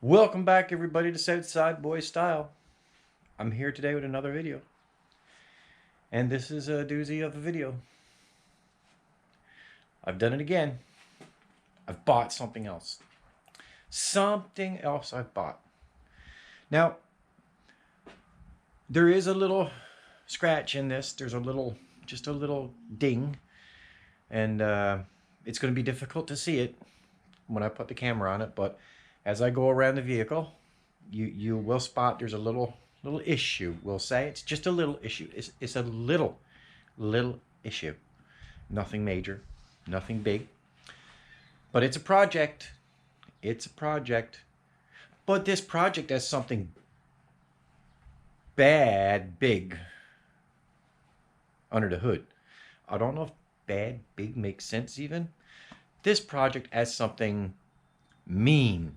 Welcome back everybody to Southside Boy Style. I'm here today with another video. And this is a doozy of a video. I've done it again. I've bought something else. Something else I've bought. Now, there is a little scratch in this. There's just a little ding. And it's going to be difficult to see it when I put the camera on it, but as I go around the vehicle, you will spot there's a little issue. We'll say it's just a little issue. It's a little issue. Nothing major, nothing big. But it's a project. It's a project. But this project has something big under the hood. I don't know if big makes sense even. This project has something mean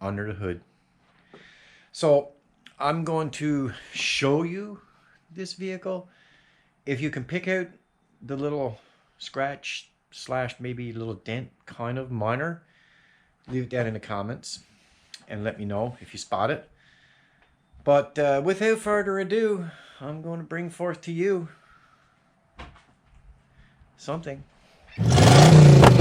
under the hood. So I'm going to show you this vehicle. If you can pick out the little scratch slash maybe little dent, kind of minor, leave it down in the comments and let me know if you spot it. But without further ado, I'm going to bring forth to you something.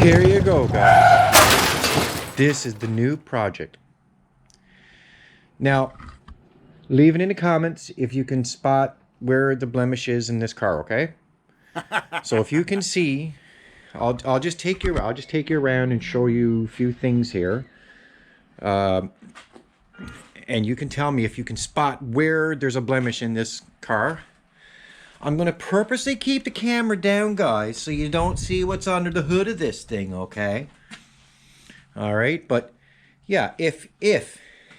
Here you go, guys. This is the new project. Now, leave it in the comments if you can spot where the blemish is in this car, okay? So if you can see, I'll just take you around and show you a few things here. And you can tell me if you can spot where there's a blemish in this car. I'm going to purposely keep the camera down, guys, so you don't see what's under the hood of this thing, okay? All right, but yeah, if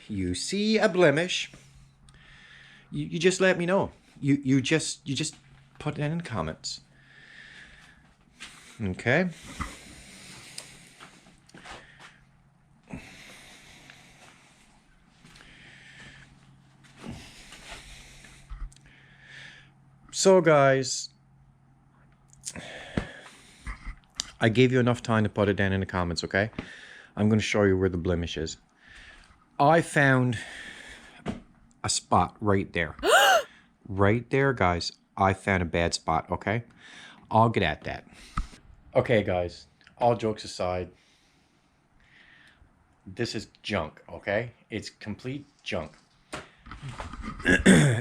you see a blemish, you just let me know. You just put that in the comments. Okay? So guys, I gave you enough time to put it down in the comments, okay? I'm going to show you where the blemish is. I found a spot right there. Right there, guys. I found a bad spot, okay? I'll get at that. Okay, guys. All jokes aside, this is junk, okay? It's complete junk.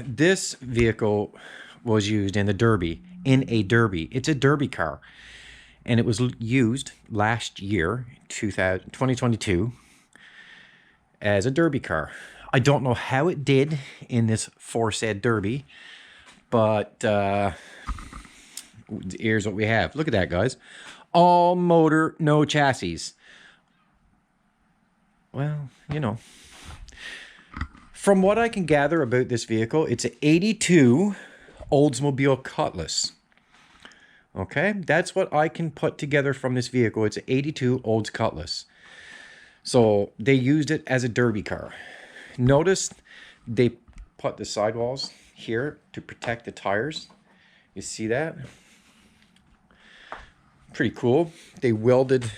This vehicle was used in a derby. It's a derby car. And it was used last year, 2022, as a derby car. I don't know how it did in this foresaid derby, but here's what we have. Look at that, guys. All motor, no chassis. Well, you know. From what I can gather about this vehicle, it's an 82 Oldsmobile Cutlass. Okay, that's what I can put together from this vehicle. It's an 82 Olds Cutlass. So they used it as a derby car. Notice they put the sidewalls here to protect the tires. You see that? Pretty cool. They welded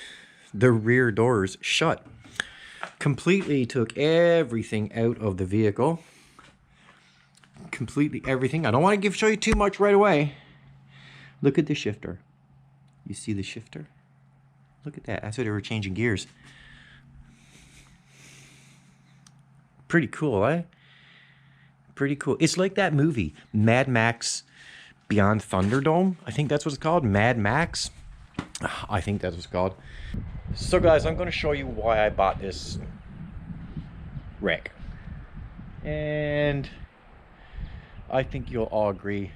the rear doors shut. Completely took everything out of the vehicle. Completely everything. I don't want to show you too much right away. Look at the shifter. You see the shifter? Look at that. That's why they were changing gears. Pretty cool, eh? Pretty cool. It's like that movie, Mad Max Beyond Thunderdome. I think that's what it's called. Mad Max. I think that's what it's called. So guys, I'm going to show you why I bought this wreck. And I think you'll all agree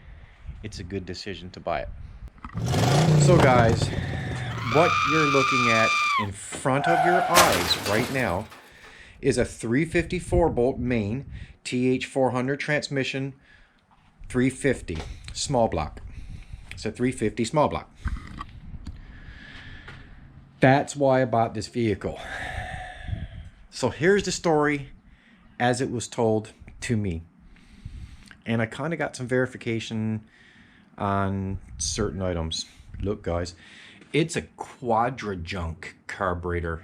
it's a good decision to buy it. So guys, what you're looking at in front of your eyes right now is a 354 bolt main TH400 transmission, 350 small block. It's a 350 small block. That's why I bought this vehicle. So here's the story as it was told to me. And I kind of got some verification on certain items. Look, guys, it's a quadra junk carburetor.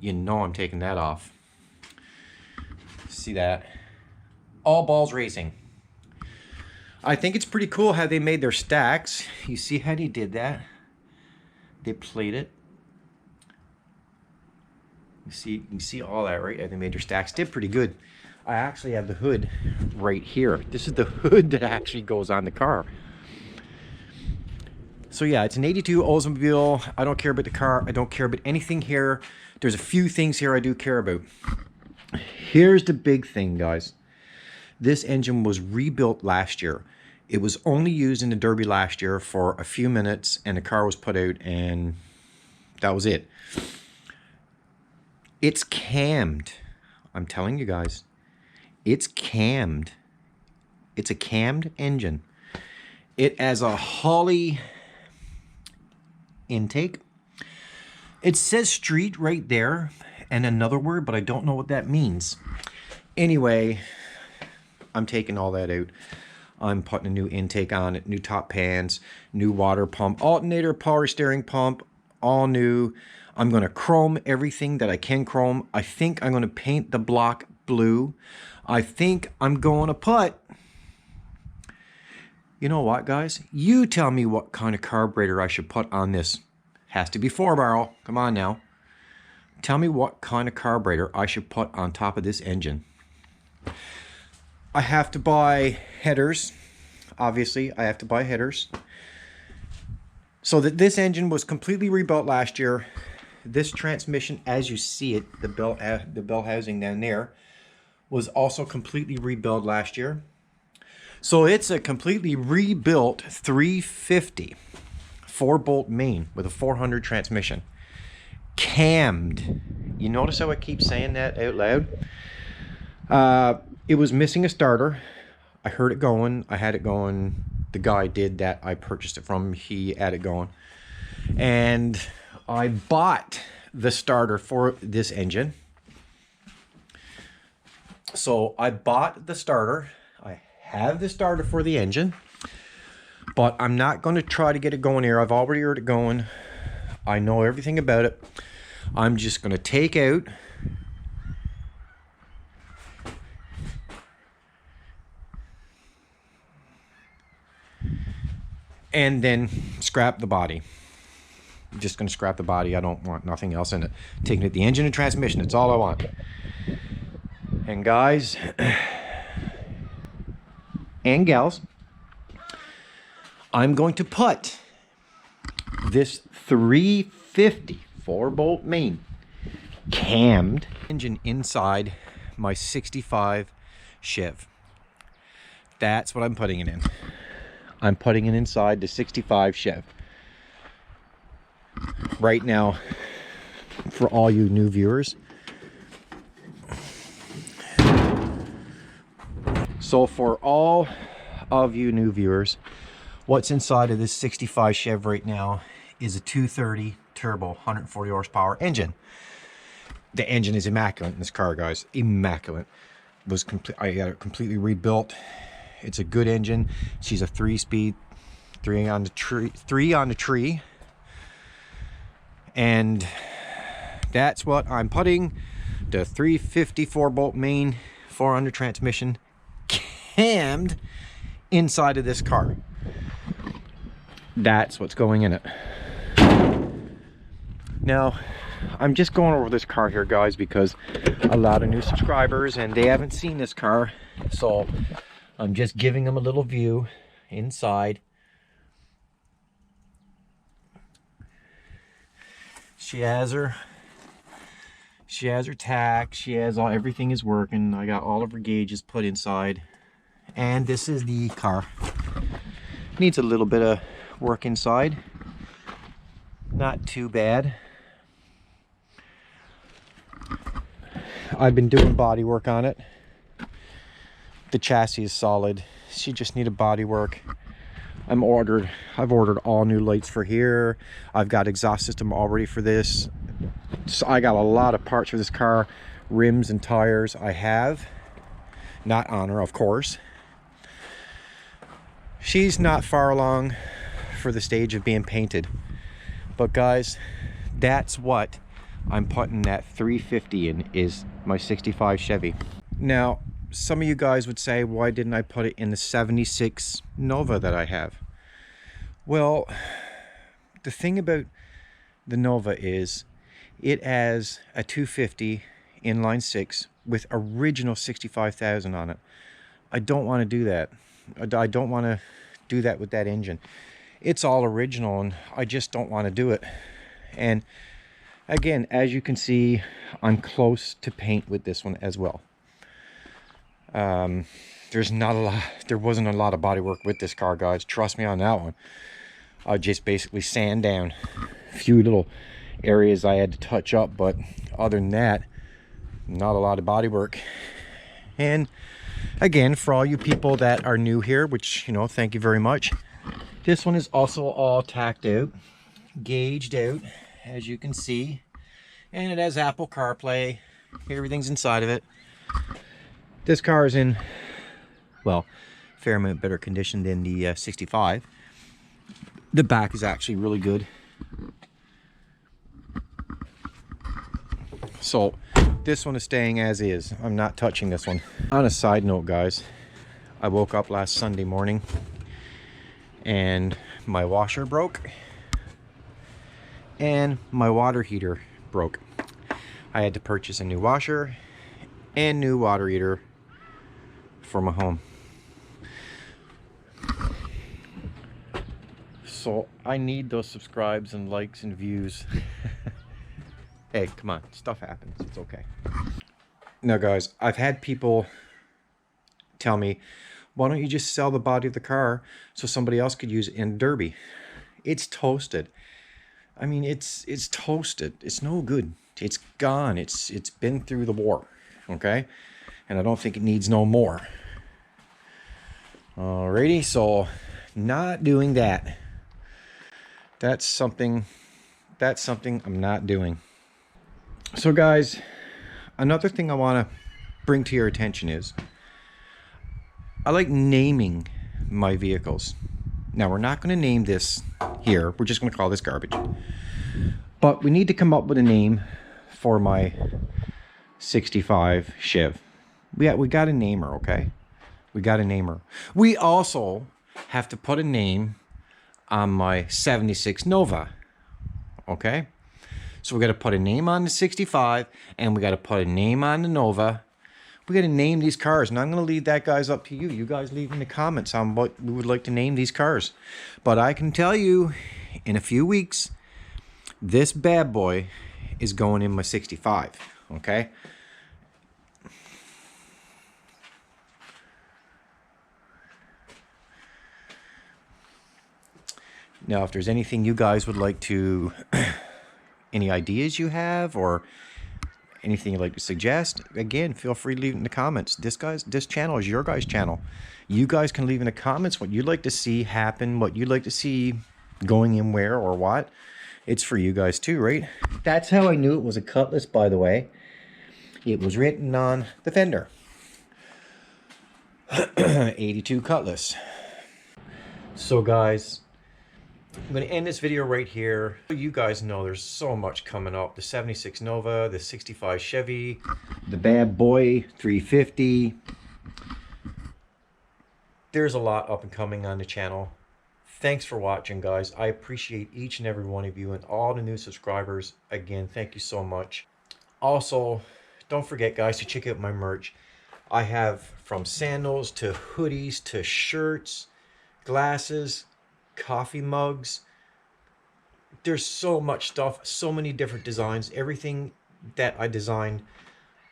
You know I'm taking that off. See that? All balls racing. I think it's pretty cool how they made their stacks. You see how they did that? They played it. You can see all that, right? They made their stacks. Did pretty good. I actually have the hood right here. This is the hood that actually goes on the car. So yeah, it's an 82 Oldsmobile. I don't care about the car. I don't care about anything here. There's a few things here I do care about. Here's the big thing, guys. This engine was rebuilt last year. It was only used in the Derby last year for a few minutes, and the car was put out, and that was it. It's cammed. I'm telling you guys, it's cammed. It's a cammed engine. It has a Holley intake. It says street right there and another word, but I don't know what that means. Anyway, I'm taking all that out. I'm putting a new intake on it, new top pans, new water pump, alternator, power steering pump, all new. I'm going to chrome everything that I can chrome. I think I'm going to paint the block blue. I think I'm going to put... You know what, guys? You tell me what kind of carburetor I should put on this. Has to be 4-barrel. Come on now. Tell me what kind of carburetor I should put on top of this engine. I have to buy headers. Obviously, I have to buy headers. So that this engine was completely rebuilt last year. This transmission, as you see it, the bell housing down there, was also completely rebuilt last year. So it's a completely rebuilt 350 4-bolt main with a 400 transmission. Cammed. You notice how I keep saying that out loud? It was missing a starter. I heard it going. I had it going. The guy did that I purchased it from. He had it going. And I bought the starter for this engine. So I bought the starter. I have the starter for the engine. But I'm not going to try to get it going here. I've already heard it going. I know everything about it. I'm just going to take out and then scrap the body. I'm just going to scrap the body. I don't want nothing else in it. Taking it the engine and transmission. That's all I want. And guys and gals, I'm going to put this 350 4-bolt main cammed engine inside my 65 Chev. That's what I'm putting it in. I'm putting it inside the 65 Chev. Right now, for all you new viewers. So for all of you new viewers, what's inside of this 65 Chev right now is a 230 turbo 140 horsepower engine. The engine is immaculate in this car, guys. Immaculate. I got it completely rebuilt. It's a good engine. She's a 3-speed, 3 on the tree. And that's what I'm putting the 350 4-bolt main 400 transmission cammed inside of this car. That's what's going in it. Now, I'm just going over this car here, guys, because a lot of new subscribers and they haven't seen this car, so I'm just giving them a little view inside. She has her tack. She has everything is working. I got all of her gauges put inside, and this is the car. Needs a little bit of work inside. Not too bad. I've been doing body work on it. The chassis is solid. She just needed body work. I've ordered all new lights for here. I've got exhaust system already for this. So I got a lot of parts for this car. Rims and tires I have. Not on her, of course. She's not far along for the stage of being painted. But guys, that's what I'm putting that 350 in is my 65 Chevy. Now, some of you guys would say, why didn't I put it in the 76 Nova that I have? Well, the thing about the Nova is it has a 250 inline six with original 65,000 on it. I don't want to do that. I don't want to do that with that engine. It's all original and I just don't want to do it. And again, as you can see, I'm close to paint with this one as well. There's not a lot, there wasn't a lot of body work with this car, guys. Trust me on that one. I just basically sand down a few little areas I had to touch up, but other than that, not a lot of body work. And again, for all you people that are new here, which, you know, thank you very much. This one is also all tacked out, gauged out, as you can see. And it has Apple CarPlay. Everything's inside of it. This car is in, well, fair amount better condition than the 65. The back is actually really good. So this one is staying as is. I'm not touching this one. On a side note, guys, I woke up last Sunday morning and my washer broke and my water heater broke. I had to purchase a new washer and new water heater for my home. So I need those subscribes and likes and views. Hey, come on, stuff happens, it's okay. Now guys, I've had people tell me, why don't you just sell the body of the car so somebody else could use it in Derby? It's toasted. I mean, it's toasted. It's no good. It's gone. It's been through the war, okay? And I don't think it needs no more. Alrighty, so not doing that. That's something I'm not doing. So guys, another thing I want to bring to your attention is I like naming my vehicles. Now we're not going to name this here. We're just going to call this garbage. But we need to come up with a name for my 65 Chev. We got to name her, okay? We got to name her. We also have to put a name on my 76 Nova, okay? So we got to put a name on the 65 and we got to put a name on the Nova. We got to name these cars, and I'm going to leave that, guys, up to you. You guys leave in the comments on what we would like to name these cars. But I can tell you, in a few weeks, this bad boy is going in my 65, okay? Now, if there's anything you guys would like to, any ideas you have, or anything you'd like to suggest, again, feel free to leave it in the comments. This channel is your guys' channel. You guys can leave in the comments what you'd like to see happen, what you'd like to see going in where or what. It's for you guys too, right? That's how I knew it was a Cutlass, by the way. It was written on the fender. 82 Cutlass. So guys, I'm going to end this video right here. You guys know there's so much coming up. The 76 Nova, the 65 Chevy, the bad boy 350. There's a lot up and coming on the channel. Thanks for watching, guys. I appreciate each and every one of you and all the new subscribers. Again, thank you so much. Also, don't forget, guys, to check out my merch. I have from sandals to hoodies to shirts, glasses, coffee mugs. There's so much stuff, so many different designs. Everything that I designed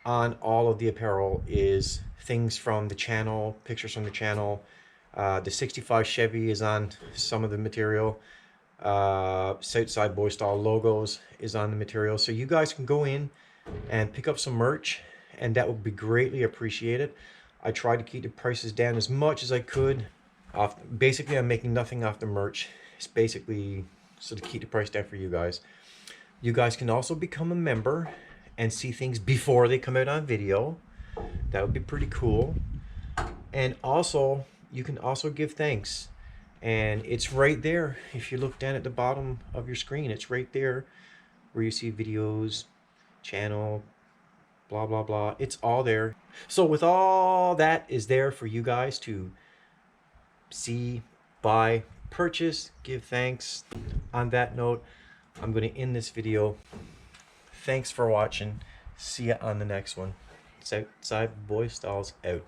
on all of the apparel is things from the channel, pictures from the channel. The 65 Chevy is on some of the material. Southside Boy Style logos is on the material. So you guys can go in and pick up some merch, and that would be greatly appreciated. I tried to keep the prices down as much as I could. Basically, I'm making nothing off the merch. It's basically so to keep the price down for you guys. You guys can also become a member and see things before they come out on video. That would be pretty cool. And also, you can also give thanks. And it's right there. If you look down at the bottom of your screen, it's right there where you see videos, channel, blah, blah, blah. It's all there. So with all that is there for you guys to see, buy, purchase, give thanks. On that note, I'm going to end this video. Thanks for watching. See ya on the next one. Southside Boy Styles out.